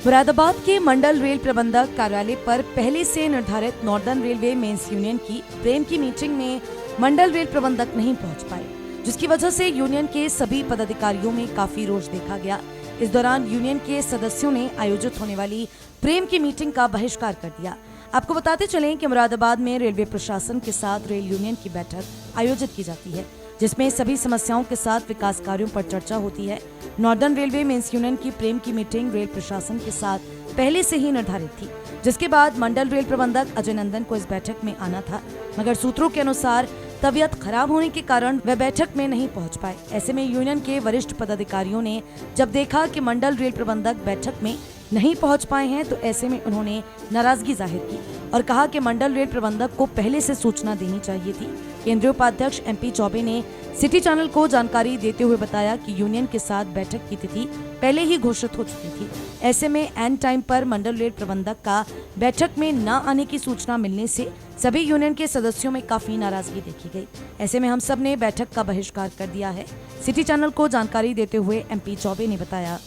मुरादाबाद के मंडल रेल प्रबंधक कार्यालय पर पहले से निर्धारित नॉर्दर्न रेलवे मेंस यूनियन की प्रेम की मीटिंग में मंडल रेल प्रबंधक नहीं पहुंच पाए, जिसकी वजह से यूनियन के सभी पदाधिकारियों में काफी रोष देखा गया। इस दौरान यूनियन के सदस्यों ने आयोजित होने वाली प्रेम की मीटिंग का बहिष्कार कर दिया। आपको बताते चलें कि मुरादाबाद में रेलवे प्रशासन के साथ रेल यूनियन की बैठक आयोजित की जाती है, जिसमें सभी समस्याओं के साथ विकास कार्यों पर चर्चा होती है। नॉर्दर्न रेलवे मेंस यूनियन की प्रेम की मीटिंग रेल प्रशासन के साथ पहले से ही निर्धारित थी, जिसके बाद मंडल रेल प्रबंधक अजय नंदन को इस बैठक में आना था, मगर सूत्रों के अनुसार तबीयत खराब होने के कारण वह बैठक में नहीं पहुंच पाए। ऐसे में यूनियन के वरिष्ठ पदाधिकारियों ने जब देखा कि मंडल रेल प्रबंधक बैठक में नहीं पहुंच पाए हैं, तो ऐसे में उन्होंने नाराजगी जाहिर की और कहा कि मंडल रेल प्रबंधक को पहले से सूचना देनी चाहिए थी। केंद्रीय उपाध्यक्ष MP चौबे ने सिटी चैनल को जानकारी देते हुए बताया कि यूनियन के साथ बैठक की तिथि पहले ही घोषित हो चुकी थी। ऐसे में एंड टाइम पर मंडल रेल प्रबंधक का बैठक में न आने की सूचना मिलने से सभी यूनियन के सदस्यों में काफी नाराजगी देखी गई। ऐसे में हम सब ने बैठक का बहिष्कार कर दिया है। सिटी चैनल को जानकारी देते हुए MP चौबे ने बताया,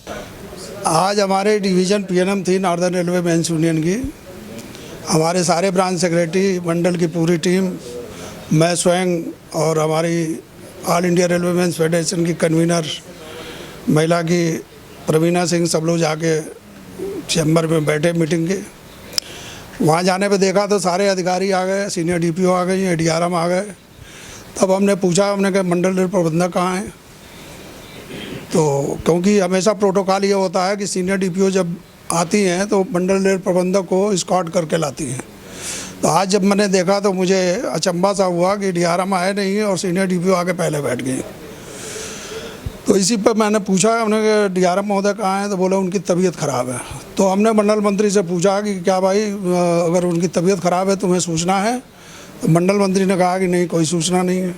आज हमारे डिवीजन PNM थी नॉर्दर्न रेलवे मेंस यूनियन की। हमारे सारे ब्रांच सेक्रेटरी, मंडल की पूरी टीम, मैं स्वयं और हमारी all India railway men's federation की कन्वीनर महिला की प्रवीणा सिंह, सब लोग जाके चैम्बर में बैठे मीटिंग के। वहाँ जाने पे देखा तो सारे अधिकारी आ गए, सीनियर DPO आ गई, ADRM आ गए। तब हमने पूछा, हमने कहा मंडल रेल प्रबंधक कहाँ हैं? तो क्योंकि हमेशा प्रोटोकॉल ये होता है कि सीनियर DPO जब आती हैं तो मंडल रेल प्रबंधक को स्कॉट करके लाती हैं। तो आज जब मैंने देखा तो मुझे अचंभा सा हुआ कि DRM आए नहीं और सीनियर DPO आके पहले बैठ गई। तो इसी पर मैंने पूछा, हमने कहा DRM महोदय कहाँ हैं? तो बोले उनकी तबीयत ख़राब है। तो हमने मंडल मंत्री से पूछा कि क्या भाई, अगर उनकी तबीयत ख़राब है तुम्हें सूचना है? तो मंडल मंत्री ने कहा कि नहीं, कोई सूचना नहीं है।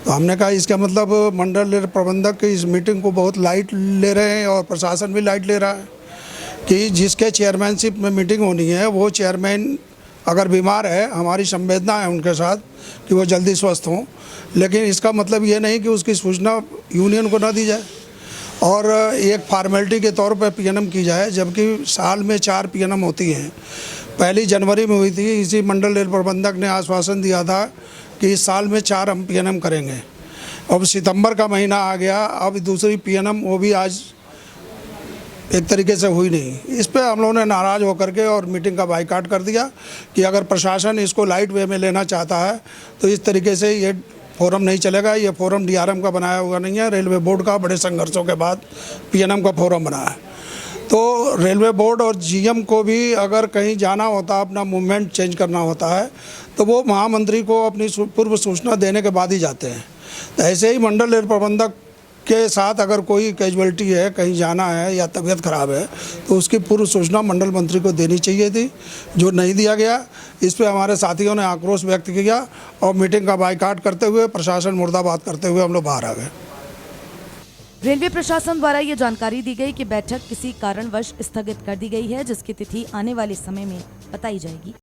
तो हमने कहा इसका मतलब मंडल रेल प्रबंधक की इस मीटिंग को बहुत लाइट ले रहे हैं और प्रशासन भी लाइट ले रहा है कि जिसके चेयरमैनशिप में मीटिंग होनी है वो चेयरमैन अगर बीमार है, हमारी संवेदना है उनके साथ कि वो जल्दी स्वस्थ हों, लेकिन इसका मतलब ये नहीं कि उसकी सूचना यूनियन को ना दी जाए और एक फार्मेलिटी के तौर पर PNM की जाए, जबकि साल में 4 PNM होती हैं। पहली जनवरी में हुई थी। इसी मंडल रेल प्रबंधक ने आश्वासन दिया था कि इस साल में 4 हम PNM करेंगे। अब सितंबर का महीना आ गया, अब दूसरी PNM वो भी आज एक तरीके से हुई नहीं। इस पे हम लोगों ने नाराज़ होकर के और मीटिंग का बायकॉट कर दिया कि अगर प्रशासन इसको लाइट वे में लेना चाहता है तो इस तरीके से ये फोरम नहीं चलेगा। ये फोरम DRM का बनाया हुआ नहीं है, रेलवे बोर्ड का बड़े संघर्षों के बाद PNM का फोरम बना है। तो रेलवे बोर्ड और GM को भी अगर कहीं जाना होता, अपना मूवमेंट चेंज करना होता है, तो वो महामंत्री को अपनी पूर्व सूचना देने के बाद ही जाते हैं। तो ऐसे ही मंडल रेल प्रबंधक के साथ अगर कोई कैजुअलिटी है, कहीं जाना है या तबीयत ख़राब है, तो उसकी पूर्व सूचना मंडल मंत्री को देनी चाहिए थी, जो नहीं दिया गया। इस पे हमारे साथियों ने आक्रोश व्यक्त किया और मीटिंग का बायकॉट करते हुए, प्रशासन मुर्दाबाद करते हुए हम लोग बाहर आ गए। रेलवे प्रशासन द्वारा ये जानकारी दी गई कि बैठक किसी कारणवश स्थगित कर दी गई है, जिसकी तिथि आने वाले समय में बताई जाएगी।